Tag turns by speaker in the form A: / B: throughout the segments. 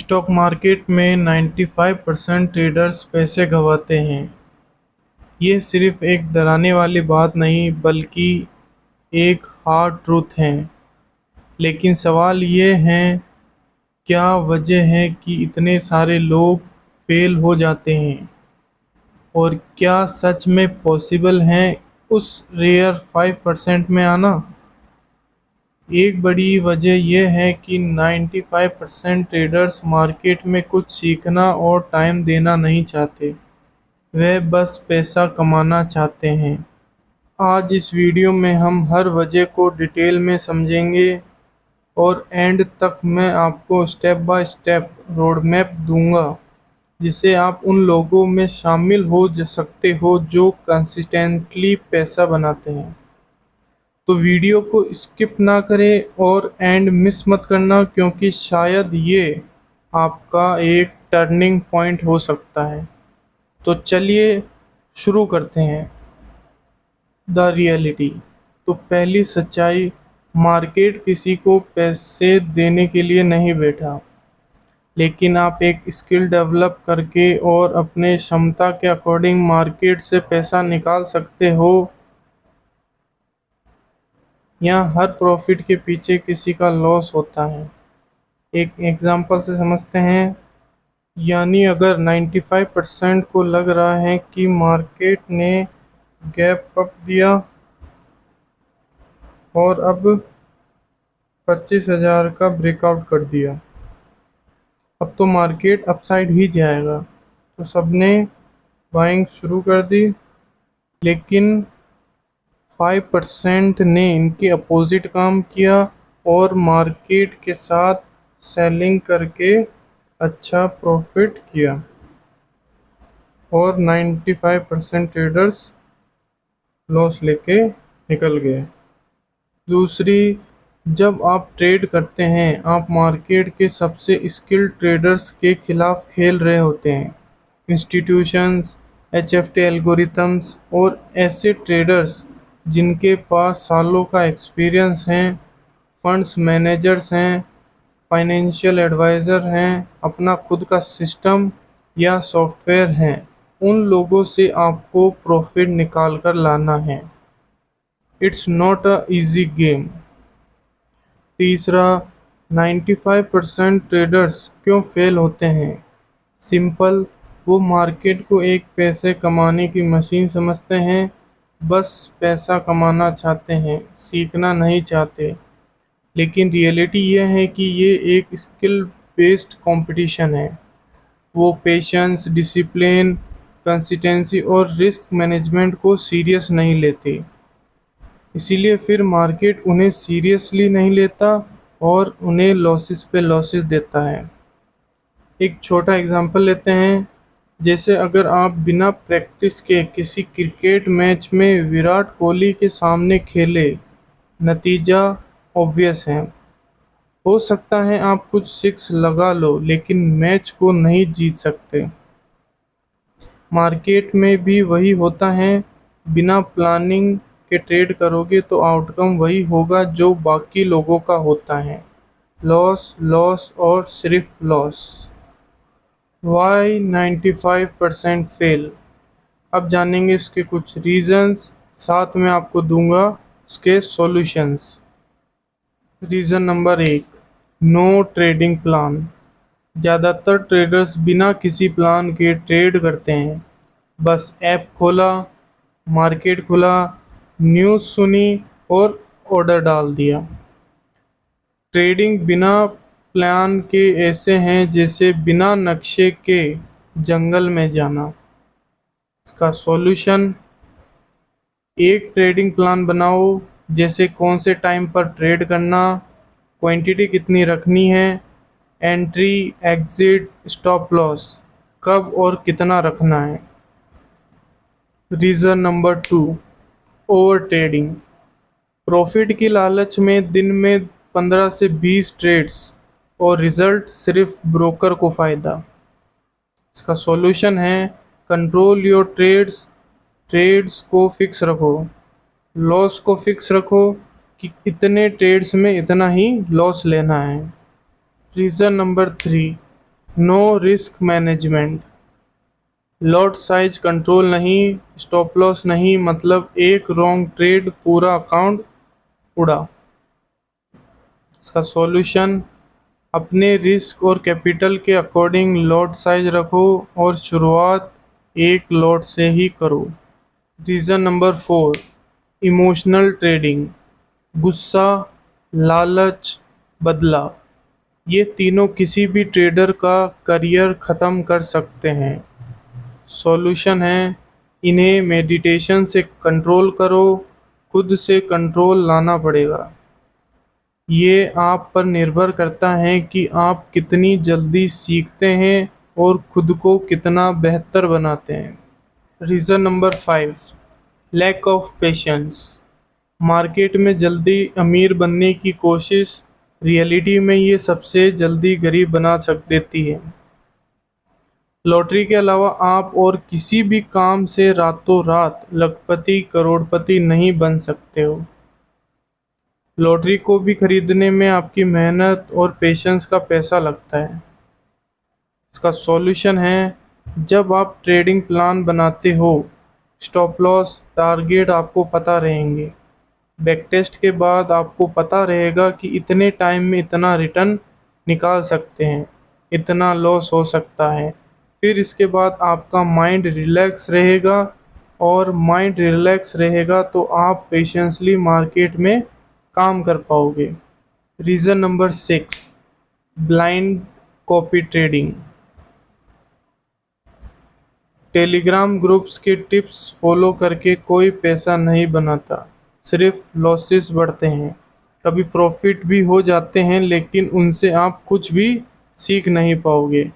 A: Stock market में 95% traders पैसे गंवाते हैं। ये सिर्फ एक डराने वाली बात नहीं बल्कि एक हार्ड ट्रूथ है। लेकिन सवाल ये है, क्या वजह है कि इतने सारे लोग फेल हो जाते हैं? और क्या सच में पॉसिबल है उस रेयर 5% में आना? एक बड़ी वजह यह है कि 95% ट्रेडर्स मार्केट में कुछ सीखना और टाइम देना नहीं चाहते। वे बस पैसा कमाना चाहते हैं। आज इस वीडियो में हम हर वजह को डिटेल में समझेंगे और एंड तक मैं आपको step by step road map दूंगा जिससे आप उन लोगों में शामिल हो सकते हो जो कंसिस्टेंटली पैसा बनाते हैं। तो वीडियो को स्किप ना करें और एंड मिस मत करना, क्योंकि शायद ये आपका एक टर्निंग पॉइंट हो सकता है। तो चलिए शुरू करते हैं। The reality. तो पहली सच्चाई, मार्केट किसी को पैसे देने के लिए नहीं बैठा, लेकिन आप एक स्किल डेवलप करके और अपने क्षमता के अकॉर्डिंग मार्केट से पैसा निकाल सकते हो। यहाँ हर प्रॉफिट के पीछे किसी का लॉस होता है। एक एग्जांपल से समझते हैं। यानी अगर 95% को लग रहा है कि मार्केट ने गैप अप दिया और अब 25,000 का ब्रेकआउट कर दिया, अब तो मार्केट अपसाइड ही जाएगा, तो सबने बाइंग शुरू कर दी। लेकिन 5% ने इनके अपोजिट काम किया और मार्केट के साथ सेलिंग करके अच्छा प्रॉफिट किया और 95% ट्रेडर्स लॉस लेके निकल गए। दूसरी, जब आप ट्रेड करते हैं आप मार्केट के सबसे स्किल्ड ट्रेडर्स के खिलाफ खेल रहे होते हैं। इंस्टीट्यूशंस, एचएफटी एल्गोरिथम्स और ऐसे ट्रेडर्स जिनके पास सालों का एक्सपीरियंस है, फंड्स मैनेजर्स हैं, फाइनेंशियल एडवाइज़र हैं, अपना खुद का सिस्टम या सॉफ्टवेयर हैं। उन लोगों से आपको प्रॉफिट निकाल कर लाना है। It's not a easy game. तीसरा, 95% ट्रेडर्स क्यों फेल होते हैं? सिंपल, वो मार्केट को एक पैसे कमाने की मशीन समझते हैं, बस पैसा कमाना चाहते हैं, सीखना नहीं चाहते। लेकिन रियलिटी यह है कि ये एक स्किल बेस्ड कंपटीशन है। वो पेशेंस, डिसिप्लिन, कंसिस्टेंसी और रिस्क मैनेजमेंट को सीरियस नहीं लेते। इसीलिए फिर मार्केट उन्हें सीरियसली नहीं लेता और उन्हें लॉसेस पे लॉसेस देता है। एक छोटा एग्जांपल लेते हैं। जैसे अगर आप बिना प्रैक्टिस के किसी क्रिकेट मैच में विराट कोहली के सामने खेले, नतीजा ऑब्वियस है। हो सकता है आप कुछ सिक्स लगा लो, लेकिन मैच को नहीं जीत सकते। मार्केट में भी वही होता है। बिना प्लानिंग के ट्रेड करोगे तो आउटकम वही होगा जो बाकी लोगों का होता है, लॉस, लॉस और सिर्फ लॉस। Y 95% fail. अब जानेंगे इसके कुछ रीजंस, साथ में आपको दूंगा उसके solutions. Reason number 1, no trading plan. ज़्यादातर ट्रेडर्स बिना किसी प्लान के ट्रेड करते हैं। बस ऐप खोला, मार्केट खुला, न्यूज़ सुनी और ऑर्डर डाल दिया। ट्रेडिंग बिना प्लान के ऐसे हैं जैसे बिना नक्शे के जंगल में जाना। इसका सॉल्यूशन, एक ट्रेडिंग प्लान बनाओ, जैसे कौन से टाइम पर ट्रेड करना, क्वांटिटी कितनी रखनी है, एंट्री, एग्जिट, स्टॉप लॉस, कब और कितना रखना है। Reason number 2, over trading. Profit की लालच में दिन में 15 से 20 ट्रेड्स और रिजल्ट सिर्फ ब्रोकर को फ़ायदा। इसका सॉल्यूशन है, कंट्रोल योर ट्रेड्स। ट्रेड्स को फिक्स रखो, लॉस को फिक्स रखो कि इतने ट्रेड्स में इतना ही लॉस लेना है। Reason number 3, no risk management, lot size control नहीं, स्टॉप लॉस नहीं, मतलब एक रॉन्ग ट्रेड पूरा अकाउंट उड़ा। इसका सॉल्यूशन, अपने रिस्क और कैपिटल के अकॉर्डिंग लॉट साइज रखो और शुरुआत एक लॉट से ही करो। रीज़न नंबर 4, इमोशनल ट्रेडिंग, गुस्सा, लालच, बदला, ये तीनों किसी भी ट्रेडर का करियर ख़त्म कर सकते हैं। सॉल्यूशन है, इन्हें मेडिटेशन से कंट्रोल करो, खुद से कंट्रोल लाना पड़ेगा। ये आप पर निर्भर करता है कि आप कितनी जल्दी सीखते हैं और खुद को कितना बेहतर बनाते हैं। Reason number 5, lack of patience, market में जल्दी अमीर बनने की कोशिश रियलिटी में ये सबसे जल्दी गरीब बना सक देती है। लॉटरी के अलावा आप और किसी भी काम से रातों रात लखपति करोड़पति नहीं बन सकते हो। लॉटरी को भी खरीदने में आपकी मेहनत और पेशेंस का पैसा लगता है। इसका सॉल्यूशन है, जब आप ट्रेडिंग प्लान बनाते हो, स्टॉप लॉस टारगेट आपको पता रहेंगे। बैक टेस्ट के बाद आपको पता रहेगा कि इतने टाइम में इतना रिटर्न निकाल सकते हैं, इतना लॉस हो सकता है। फिर इसके बाद आपका माइंड रिलैक्स रहेगा, और माइंड रिलैक्स रहेगा तो आप पेशेंसली मार्केट में काम कर पाओगे। Reason number 6, blind copy trading, Telegram groups के टिप्स फॉलो करके कोई पैसा नहीं बनाता, सिर्फ लॉसेस बढ़ते हैं। कभी प्रॉफिट भी हो जाते हैं लेकिन उनसे आप कुछ भी सीख नहीं पाओगे।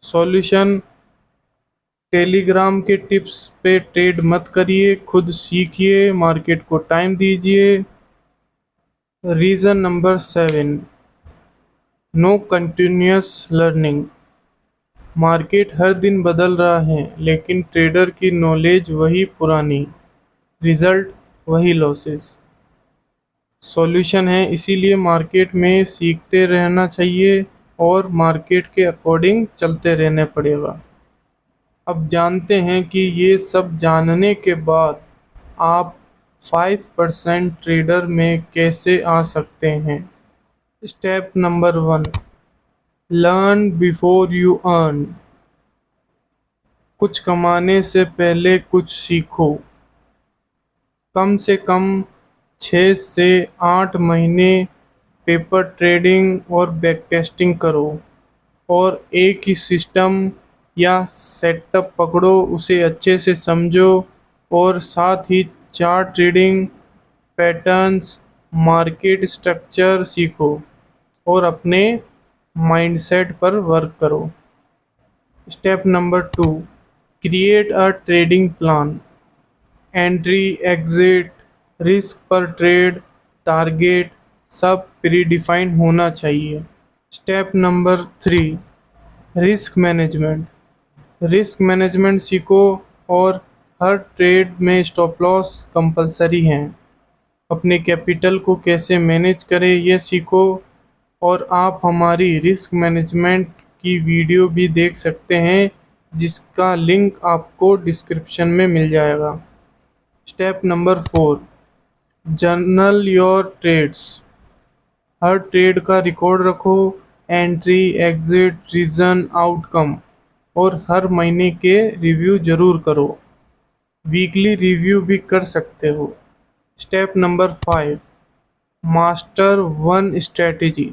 A: सॉल्यूशन, टेलीग्राम के टिप्स पे ट्रेड मत करिए, खुद सीखिए, मार्केट को टाइम दीजिए। Reason number 7, no continuous learning, market हर दिन बदल रहा है लेकिन ट्रेडर की नॉलेज वही पुरानी, रिजल्ट वही लॉसेस। सॉल्यूशन है, इसीलिए मार्केट में सीखते रहना चाहिए और मार्केट के अकॉर्डिंग चलते रहने पड़ेगा। अब जानते हैं कि ये सब जानने के बाद आप 5% ट्रेडर में कैसे आ सकते हैं। Step number 1, learn before you earn, कुछ कमाने से पहले कुछ सीखो। कम से कम 6 से 8 महीने पेपर ट्रेडिंग और बैक टेस्टिंग करो, और एक ही सिस्टम या सेटअप पकड़ो, उसे अच्छे से समझो, और साथ ही chart trading, patterns, market structure सीखो और अपने माइंडसेट पर वर्क करो। Step number 2, create a trading plan, entry, exit, risk per trade, target, सब प्री डिफाइंड होना चाहिए। Step number 3, risk management, risk management सीखो और हर ट्रेड में स्टॉप लॉस कंपलसरी हैं। अपने कैपिटल को कैसे मैनेज करें ये सीखो, और आप हमारी रिस्क मैनेजमेंट की वीडियो भी देख सकते हैं, जिसका लिंक आपको डिस्क्रिप्शन में मिल जाएगा। Step number 4, journal your trades, हर ट्रेड का रिकॉर्ड रखो, एंट्री, एग्जिट, रीज़न, आउटकम, और हर महीने के रिव्यू ज़रूर करो। वीकली रिव्यू भी कर सकते हो। Step number 5, master one strategy,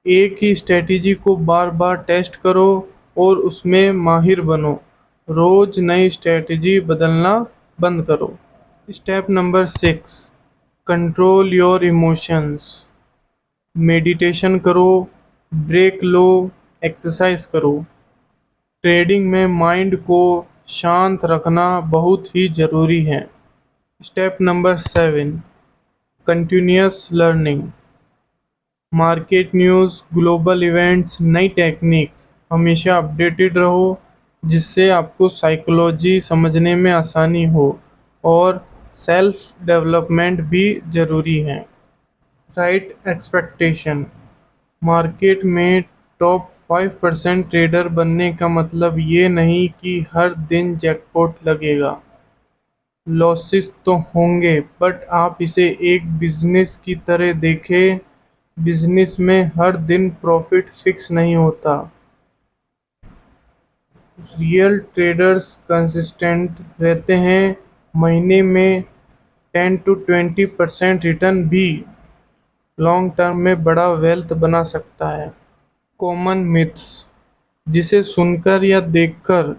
A: एक ही स्ट्रेटेजी को बार बार टेस्ट करो और उसमें माहिर बनो। रोज़ नई स्ट्रेटेजी बदलना बंद करो। Step number 6, control your emotions, meditation करो, ब्रेक लो, एक्सरसाइज करो। ट्रेडिंग में माइंड को शांत रखना बहुत ही ज़रूरी है। Step number 7, continuous learning, market news, global events, नई टेक्निक्स, हमेशा अपडेटेड रहो, जिससे आपको साइकोलॉजी समझने में आसानी हो, और सेल्फ डेवलपमेंट भी ज़रूरी है। राइट एक्सपेक्टेशन, मार्केट में टॉप 5% ट्रेडर बनने का मतलब ये नहीं कि हर दिन जैकपॉट लगेगा। लॉसेस तो होंगे, बट आप इसे एक बिजनेस की तरह देखें। बिजनेस में हर दिन प्रॉफिट फिक्स नहीं होता। रियल ट्रेडर्स कंसिस्टेंट रहते हैं। महीने में 10 to 20% रिटर्न भी लॉन्ग टर्म में बड़ा वेल्थ बना सकता है। कॉमन मिथ्स जिसे सुनकर या देखकर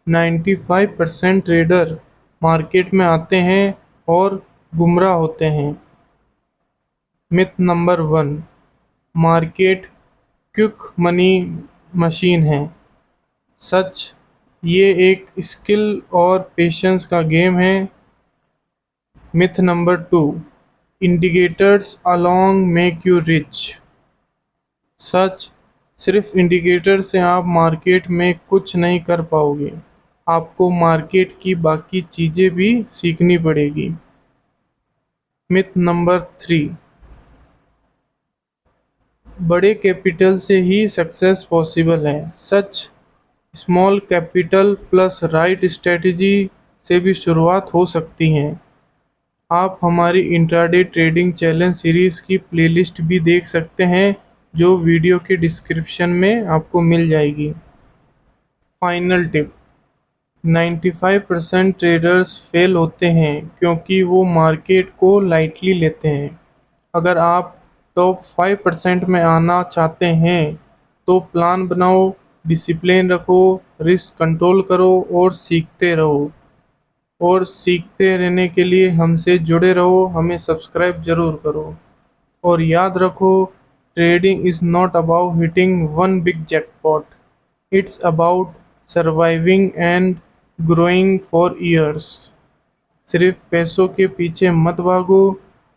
A: 95% ट्रेडर मार्केट में आते हैं और गुमराह होते हैं। Myth number 1, market quick money machine है। सच, ये एक स्किल और पेशेंस का गेम है। Myth number 2, indicators alone make you rich. सच, सिर्फ इंडिकेटर से आप मार्केट में कुछ नहीं कर पाओगे। आपको मार्केट की बाकी चीज़ें भी सीखनी पड़ेगी। मिथ नंबर 3, बड़े कैपिटल से ही सक्सेस पॉसिबल है। सच, small capital plus right strategy से भी शुरुआत हो सकती है। आप हमारी इंट्राडे ट्रेडिंग चैलेंज सीरीज़ की प्लेलिस्ट भी देख सकते हैं, जो वीडियो के डिस्क्रिप्शन में आपको मिल जाएगी। फाइनल टिप, 95% ट्रेडर्स फेल होते हैं क्योंकि वो मार्केट को लाइटली लेते हैं। अगर आप टॉप 5% में आना चाहते हैं तो प्लान बनाओ, डिसिप्लिन रखो, रिस्क कंट्रोल करो और सीखते रहो। और सीखते रहने के लिए हमसे जुड़े रहो, हमें सब्सक्राइब ज़रूर करो। और याद रखो, trading is not about hitting one big jackpot, it's about surviving and growing for years. सिर्फ पैसों के पीछे मत भागो,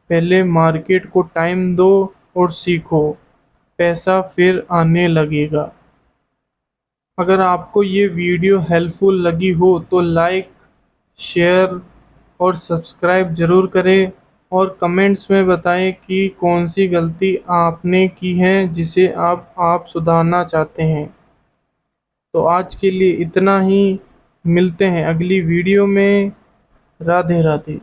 A: पहले मार्केट को टाइम दो और सीखो, पैसा फिर आने लगेगा। अगर आपको ये वीडियो हेल्पफुल लगी हो तो लाइक, शेयर और सब्सक्राइब ज़रूर करें और कमेंट्स में बताएं कि कौन सी गलती आपने की है जिसे आप सुधारना चाहते हैं। तो आज के लिए इतना ही, मिलते हैं अगली वीडियो में। राधे राधे।